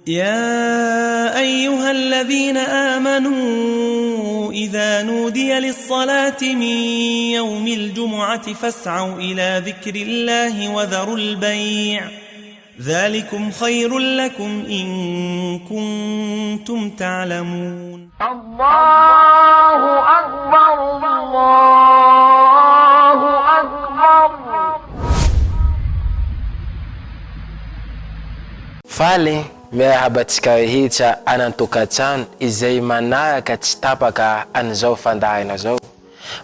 يا أيها الذين آمنوا إذا نودي للصلاة من يوم الجمعة فاسعوا إلى ذكر الله وذروا البيع ذلكم خير لكم إن كنتم تعلمون. الله أكبر الله أكبر. Fale miarahabatsika rehetra anantokatrano izay manaraka tsy tapaka an'izao fandahana zao.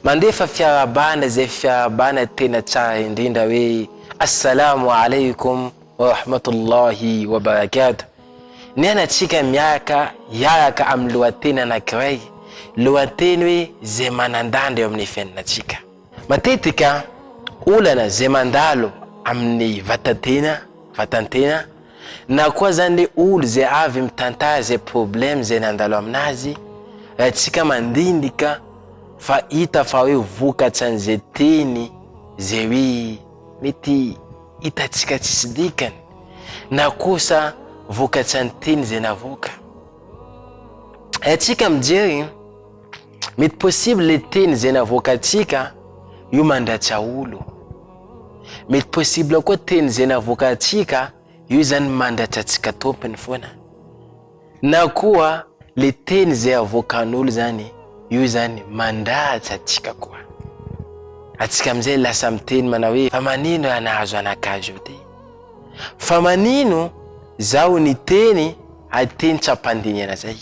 Mandefa fiarabana zay fiarabana tena tsara indrindra hoe assalamu alaikum wa rahmatullahi wa barakatuh. Nianatsika yaraka amin'ny lohateny anankiray, lohateny hoe zay manandandry eo amin'ny fiainatsika. Matetika olana zay mandalo amin'ny vatantena na koa zany olo zay avy mitantara zay problème zay nandalo aminazy, ratsika mandindika fa hita fa hoe vokatry an'izay teny zay hoe mety hitatsika tsisy dikany, na kosa vokatry ny teny zay navoka. Ratsika mijery mety possible le teny zay navokatsika io mandratsa olo, mety possible koa teny zay navokatsika io zany mandratra atsika tompony foana, na koa le teny zay avokan'olo zany io zany mandratra atsika koa. Atsika amizay lasa miteny manao hoe fa manino anahazo anakazo io ty, fa manino zaho ny teny ateny tsapandiniana zay.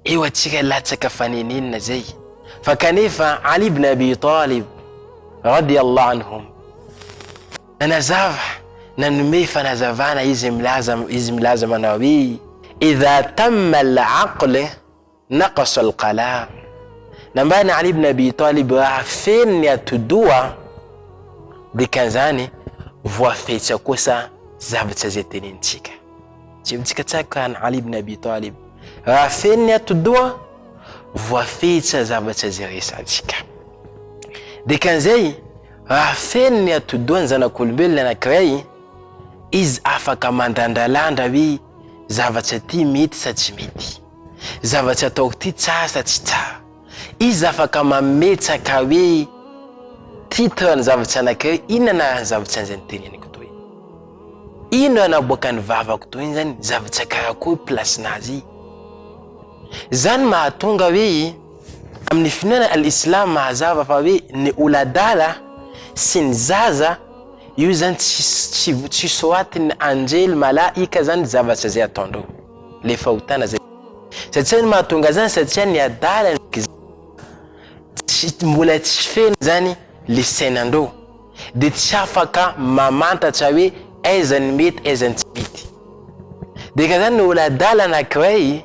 Eo atsika latsaka faneninina zay. Fa kanefa Ali ibn Abi Talib radiyallahu anhum nanazava nanome fanazavana izy milaza manao hoe idha tamma al-aql naqasa al-qalam. Nambana Ali ibn Abi Talib raha feno ny atodoa dikanzany voafetra kosa zavatra zay tenentsika. Tsika tsaka Ali ibn Abi Talib raha feno ny atodoa voafetra zavatra zay resatsika. Dikanzay raha feno ny atodoa ny zanak'olombelona anankiray, izy afaka mandandralandra hoe zavatra ty mety sa tsy mety, zavatra ataoko ty tsara sa tsy tsara. Izy afaka mametsaka hoe titre ny zavatra anankiray, inona zavatra zay niteneniko toy, ino anaboaka ny vavako toy zany, zavatra karakory place nazy. Zany mahatonga hoe amin'ny finoana al-Islam mahazava fa hoe ny oladala sy ny zaza io zany tsy soatiny anjely malaika zany zavatra zay ataondreo le fahotana zay. Satria ny mahatonga zany satria ny adala mbola tsy feno zany le sainandreo, de tsy afaka mamantatra hoe aiza ny mety aiza ny tsy mety. De ka zany ny oladala anankiray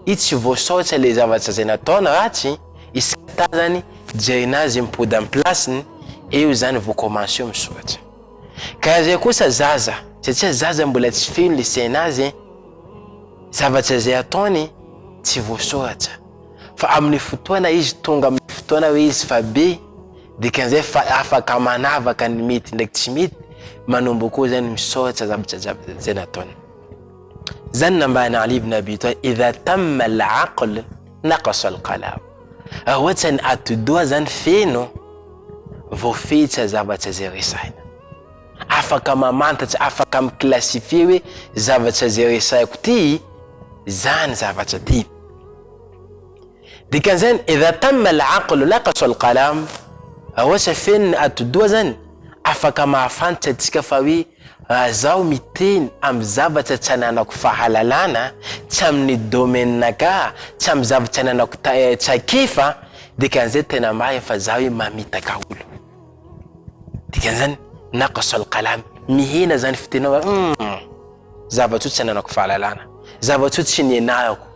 i tsy voasaotra le zavatra zay nataona ratsy, iskata zany jerinazy mipody amin'ny plasiny, eo zany vokomansio misoratra. Ka zay kosa zaza, satria zaza mbola tsy feno le sainazy, zavatra zay ataony tsy voasoratra. Fa amin'ny fotoana izy tonga amin'ny fotoana hoe izy fa be, dikan'izay fa afaka manavaka ny mety ndraiky tsy mety, manomboka koa zany misoratra zavatra zay nataony. Zany nambana Ali ibn Abi Talib idha tamma al-aql naqasa al-qalam. Ohatra ny atodoa zany feno voafetra zavatra zay resaina, afaka mamantatra, afaka miklasifie hoe zavatra zay resaiko ty zany zavatra ty. Dikan'izany idha tamma al-aql naqasa al-qalam, ohatra feno ny atodoa zany afaka mahafantatra atsika fa hoe zaho miteny amin'ny zavatra tsy ananako fahalalana, tsy amin'ny domaine-naka, tsy amin'ny zavatra ananako tsakifa, dikan'izay tena marina fa zaho hoe mamitaka olo. Dikan'izany naqasa al-qalam, mihena zany fitenao zavatra tsy ananako fahalalana, zavatra tsy nienahako,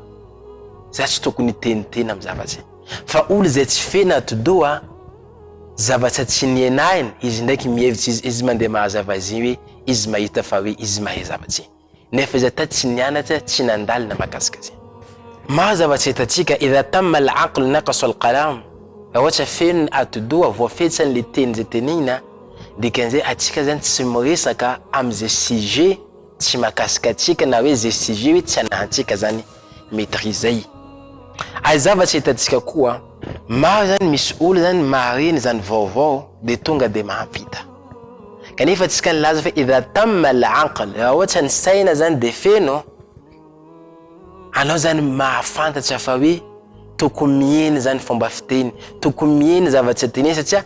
za tsy tokony tenitena amin'ny zavatra. Fa olo zay tsy feno atodoa zavatra tsy nienahiny, izy ndraiky mihevitra izy mandeha mahazava azy hoe izy mahita fa hoe izy mahay zavatra. Nefa izy ata tsy nianatra, tsy nandalina makasika azy. Maro zavatra hitatsika idha tamma al-aql naqasa al-qalam, ohatra feno atodoa voafetra le teny zay tenina, dikan'izay atsika zany tsy miresaka amin'izay sujet tsy mahakasika atsika na hoe zay sujet hoe tsy anahantsika zany maîtriser. Ay zavatry hitantsika koa maro zany misy olo zany mariny zany vaovao de tonga de mahampita. Kanefa tsika nilaza fa idha tamma al-aql, raha ohatra ny saina zany de feno, anao zany mahafantatra fa hoe tokony mieny zany fomba fiteny, tokony mieny zavatra teny satria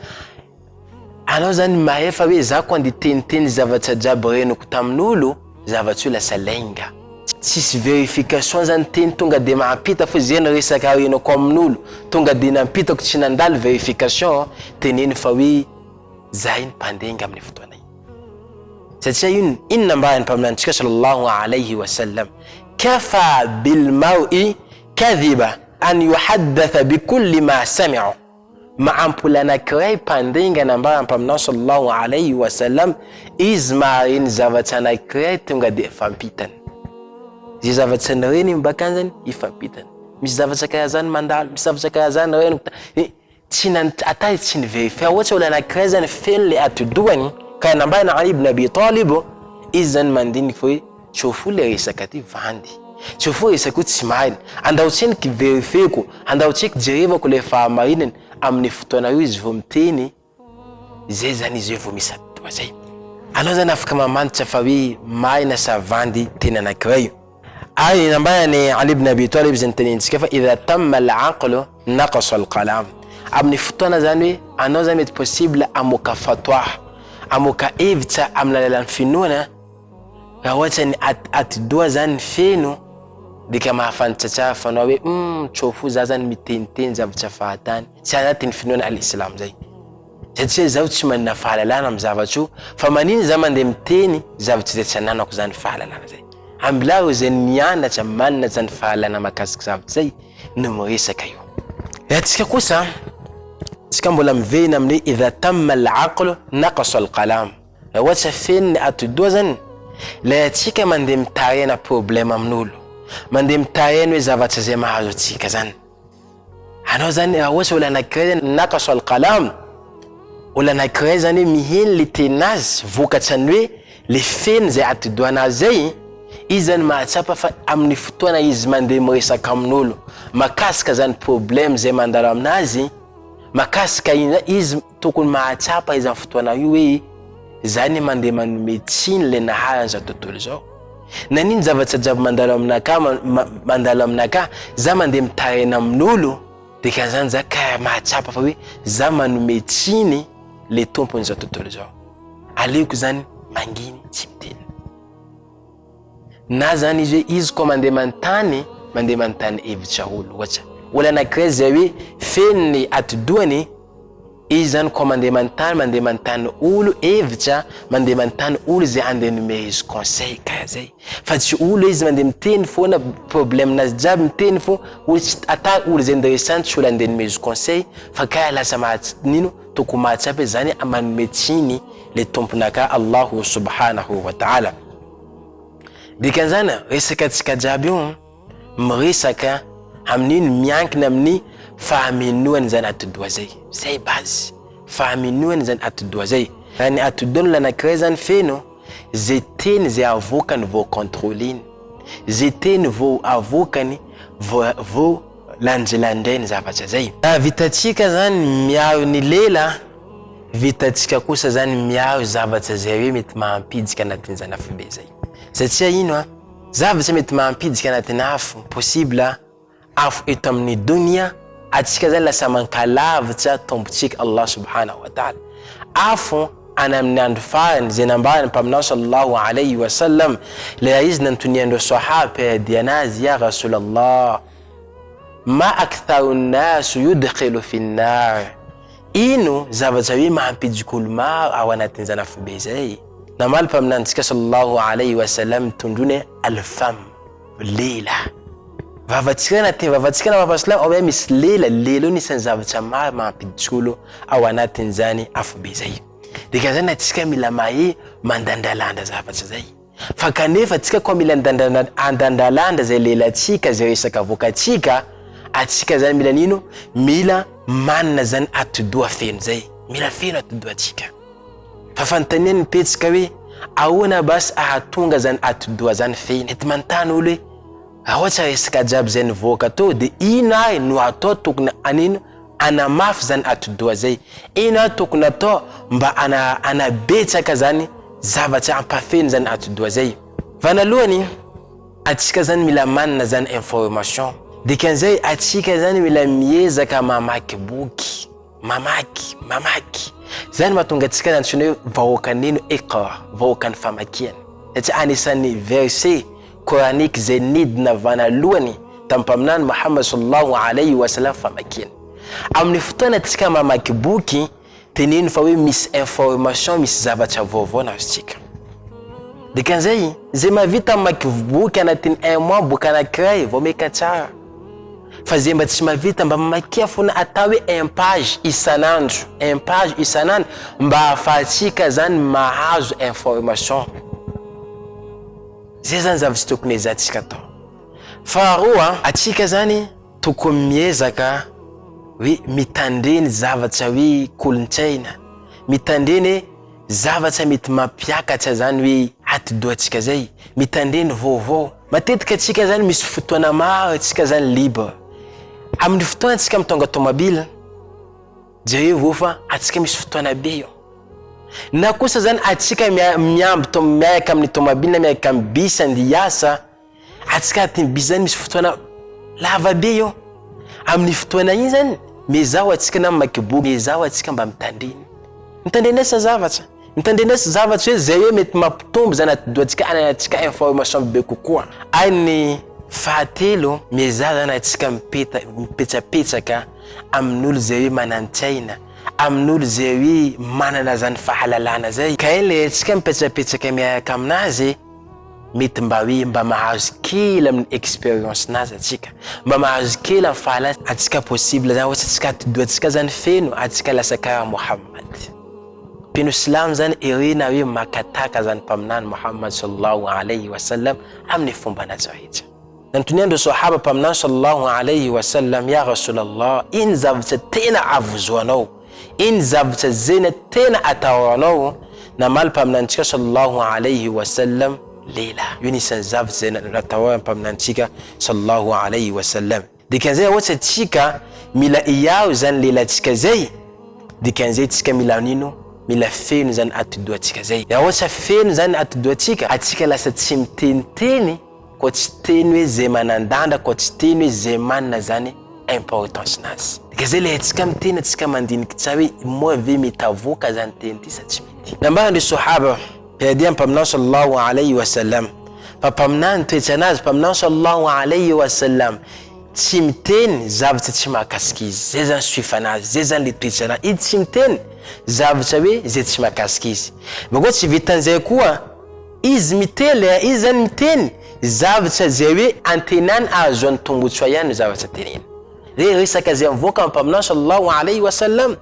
anao zany maefa hoe za ko andi teniteny zavatra jiaby reniko tamin'olo, zavatra io lasa lainga. Tsisy vérification zany teny tonga de mahampita fo zay no resaka reniko amin'olo, tonga de nampitako tsy nandalo vérification teneny fa hoe zahay ny mpandenga amin'ny fotoana iny. Satria inona mbarany mpaminantsika sallallahu alayhi wa sallam, kafa bil mar'i kadhiba an yuhaddatha bikulli ma sami'u. Maampula anakiray mpandenga nambara mpaminao sallallahu alayhi wa sallam, izy mariny zavatra anakiray tonga de fampitany. Zay zavatra nireny mbakany zany ifampitany. Misy zavatra karaha zany mandalo, misy zavatra karaha zany reniko ata tsy ny verify. Ohatra olo anakiray zany feno le atidohany ka nambara na Ali ibn Abi Talib, izy zany mandiniky fa hoe tsofo le resaka ty vandy, tsofo resaka tsy mariny, andao tseniky verifyko, andao tseniky jerevako le fahamarinany. Amin'ny fotoana io izy vao miteny zay zany izy vao misy atidoha zay. Anao zany afaka mamantatra fa hoe marina sa vandy teny anakiray. Ay nambara ni Ali ibn Abi Talib zany tenentsika fa idha tamma al-aqlu naqasa al-qalam. Amin'ny fotoana zany hoe anao zany mety possible amoka fatwa, amoka hevitra amin'ny alalan'ny finoana, raha ohatra ny atidoha zany feno de ka mahafantatra tsara fa anao hoe tsofo za zany miteniteny zavatra fahatany, tsy anatin'ny finoana al-Islam zay. Satria zaho tsy manana fahalalana amin'ny zavatra io, fa maniny za mandeha miteny zavatra zay tsy ananako zany fahalalana zay. Ambilao zay mianatra manana zany fahalalana makasika zavatra zay no miresaka io. Atsika kosa tsika mbola mivena amin'ny idha tamma al-aqlu naqasa al-qalam. Raha ohatra feno ny atidoha zany, la atsika mandeha mitarena problème amin'olo, mandeha mitarena hoe zavatra zay mahazo atsika zany. Anao zany raha ohatra olo anakiray zany naqasa al-qalam, olo anakiray zany miheny le tenazy vokatrany hoe le feno zay atidohanazy zay, izy zany mahatsapa fa amin'ny fotoana izy mandeha miresaka amin'olo makasika zany problème zay mandalo aminazy, makasika izy tokony mahatsapa izy amin'ny fotoana io hoe zany mandeha manome tsiny le naharany zao tontolo zao. Naniny zavatra jiaby mandalo aminaka za mandeha mitarena amin'olo, de ka zany za ka mahatsapa fa hoe za manome tsiny le tompony zao tontolo zao. Aleoko zany manginy tsy miteny. Na zany izy hoe izy ko mandeha mantany hevitra olo. Ohatra olo anakiray zay hoe feno ny atidohany, izy zany ko mandeha mantany olo hevitra, mandeha mantany olo zay andeha nomera izy conseil karaha zay. Fa tsy olo izy mandeha miteny foana problème nazy jiaby miteny fo, ata olo zay ndresany tsy olo andeha nomera izy conseil, fa karaha lasa nino tokony mahatsapa zany manome tsiny le tomponaka Allahu subhanahu wa ta'ala. Dikan'izany resaka tsika jiaby io miresaka amin'ino miankina amin'ny fahamenoany zany atidoha zay. Zay base, fahamenoany zany atidoha zay. Raha ny atidohany anakiray zany feno, zay teny zay avokany vao contrôleny, zay teny vao avokany vao lanjalandrainy zavatra zay. Raha vitatsika zany miaro ny lela, vitatsika kosa zany miaro zavatra zay hoe mety mahampidika anatin'ny zany afobe zay. Satria ino zavatra mety mahampidika anatin'ny afo, possible afo eto amin'ny dunia, atsika zany lasa mankalavitra tombotsika Allah subhanahu wa ta'ala. Afo ana amin'ny andro farany zay nambarany mpaminao sallallahu alayhi wa sallam, le izy nantoniandro sahaba dia anazy, ya Rasulallah, ma aktharu nasu yudkhilu fi an-nar. Ino zavatra hoe mahampidika olo maro ao anatin'ny zany afobe zay? Namaly mpaminantsika sallallahu alayhi wa sallam tondrony al-fam, lela. Vavatsika na mampasilamo ao misy lela nisany zavatra maro mahampidika olo ao anatin'ny zany afobe zay. Dika zany atsika mila mahe mandandalanda zavatra zay. Fa kanefa atsika ko mila andandalanda zay lelantsika zay resaka vokatsika, atsika zany mila nino? Mila manana zany atidoha feno zay. Mila feno atidoha atsika. Fa fantaniany petsika hoe ahona bas ahatonga zany atodoa zany feno. Mety manontany olo hoe ohatra resaka jiaby zay nivoaka to de ino ay no atao tokony anino anamafy zany atodoa zay, ino ay tokony atao mba anabetsaka zany zavatra ampafeno zany atodoa zay. Vanalohany atsika zany mila manana zany information, dikan'izay atsika zany mila miezaka mamaky boky, mamaky zany mahatonga atsika nantsona hoe vahoakan'ino iqra, vahoakan'ny famakiana satria anisan'ny verset coranique zay nidina vanalohany tampaminany Muhammad sallallahu alayhi wa sallam famakiana. Amin'ny fotoana atsika mamaky boky teneno fa hoe misy information, misy zavatra vaovao nazotsika. Dikan'izay zay mavita mamaky boky anatin'ny 1 mois boky anankiray vao meka tsara, fa zay mba tsy mavita mba mamakia fona atao hoe 1 page isanandro, 1 page isanandro mba ahafahantsika zany mahazo information. Zay zany zavatra tokony ezatsika atao. Faharoa atsika zany tokony miezaka hoe mitandreny zavatra hoe kolontsaina, mitandreny zavatra mety mampiakatra zany hoe atodoatsika zay, mitandreny vaovao. Matetika atsika zany misy fotoana maro atsika zany libre. Amin'ny fotoana atsika mitonga tomobile jare vofa atsika misy fotoana be io. Na kosa zany atsika miamby miaraka amin'ny tomobile na miaraka amin'ny bus andiasa, atsika atin'ny bus zany misy fotoana lava be io. Amin'ny fotoana iny zany mezaho atsika na mamaky boky, mezaho atsika mba mitandrenesa zavatra, mitandrenesa zavatra hoe zay hoe mety mampitombo zany atodoatsika anatsika information be kokoa. Any fahatelo mezaho zany atsika mipetsapetsaka amin'olo zay hoe manantsaina, amin'olo zay hoe manana zany fahalalana zay. Ka ile atsika mipetsapetsaka miaraka aminazy mety mba mahazo kely amin'ny experience nazy atsika, mba mahazo kely amin'ny fahalalana atsika possible zany ohatra atsika atodoatsika zany feno atsika lasa karaha Muhammad. Peno Islam zany irena hoe makataka zany mpaminany Muhammad sallallahu alayhi wa sallam amin'ny fomba nazy rehetra. Nantoniandro sahaba mpaminany sallallahu alayhi wa sallam, ya Rasulallah, iny zavatra tena avozoanao, iny zavatra zena tena atahoranao? Namaly mpaminantsika sallallahu alayhi wa sallam lela, io nisan'ny zavatra zena atahoran mpaminantsika sallallahu alayhi wa sallam. Dikan'izay ohatra tsika mila iao zany lelantsika zay, dikan'izay tsika mila nino mila feno zany atodoatsika zay. Ya ohatra feno zany atodoatsika atsika lasa tsy miteniteny ko tsy teny hoe zay manandanda, ko tsy teny hoe zay manana zany importance nazy. Dikan'izay le atsika miteny atsika mandiniky tsara hoe moa ve mety avoaka zany teny ty sa tsy mety. Nambarandry sahaba piadia mpaminany sallallahu alayhi wa sallam, fa mpaminany toetra nazy mpaminany sallallahu alayhi wa sallam tsy miteny zavatra tsy mahakasiky izy, zay zany suifa nazy, zay zany le toetra nazy, izy tsy miteny zavatra hoe zay tsy mahakasiky izy. Bakô tsy vitan'izay koa izy mitely, izy zany miteny zavatra zay hoe antenany ahazoany tombotsoa ihany zavatra teneny. Resaka zay mivoaka mpaminany sallallahu alayhi wa sallam,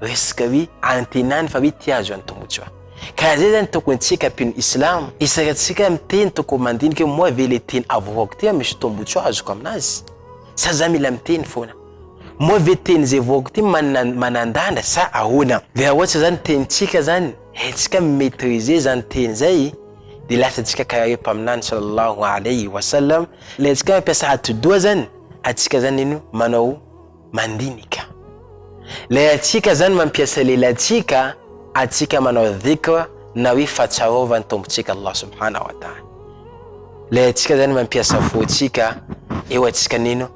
resaka hoe antenany fa hoe ty ahazoany tombotsoa. Ka zay zany tokony tsika pino Islam isakatsika miteny tokony mandiniky moa ve le teny avoako ty misy tombotsoa azoko aminazy, sa za mila miteny foana? Moa ve teny zay voako ty manandanda sa ahoana? De ohatra zany tenitsika zany tsika maîtriser zany teny zay, de lasa tsika karaha mpaminany sallallahu alayhi wa sallam, le tsika mampiasa atodoa zany atsika zany ino manao mandinika. Le atsika zany mampiasa lelantsika atsika manao dhikra na hoe fahatsiarovany tombotsika Allah subhanahu wa ta'ala. Le atsika zany mampiasa fotsika eo atsika nino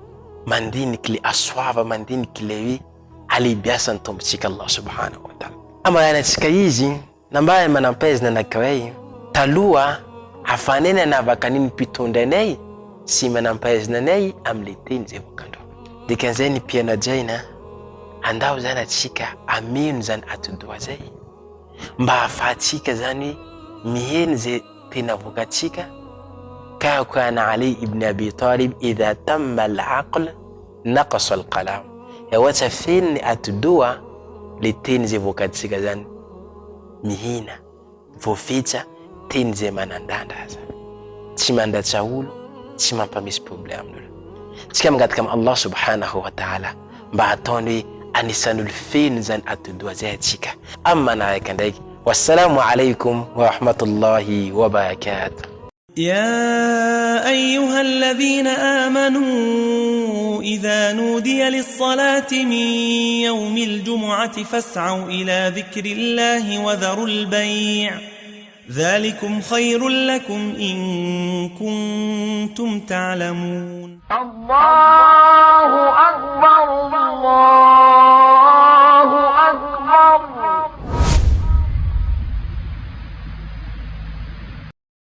mandiniky le asoava, mandiniky le hoe alebiasany tombotsika Allah subhanahu wa ta'ala. Amarana atsika izy nambara manampaizina anankiray taloha afanena navaka niny mpitondranay sy manampaizina anay amile teny zay vokandro. Dikan'izay ny mpianajaina andao zany atsika ameno zany atodoa zay mba ahafahantsika zany miheny zay tena vokatsika. كان علي ابن أبي طالب إذا تم العقل نقص القلم. يواتsa feny atodoa le teny zay vokatsika zany mihina voafitra teny zay manandanda aza, tsy mandatsa olo, tsy mampamisy problème olo. Tsika mangataka amin'ny Allah subhanahu wa ta'ala mba ataony hoe anisan'olo feno zany atodoa zay atsika. Amin'ny manaraka ndraiky والسلام عليكم ورحمة الله وبركاته. يا أيها الذين آمنوا إذا نودي للصلاة من يوم الجمعة فاسعوا إلى ذكر الله وذروا البيع ذلكم خير لكم إن كنتم تعلمون. الله أكبر الله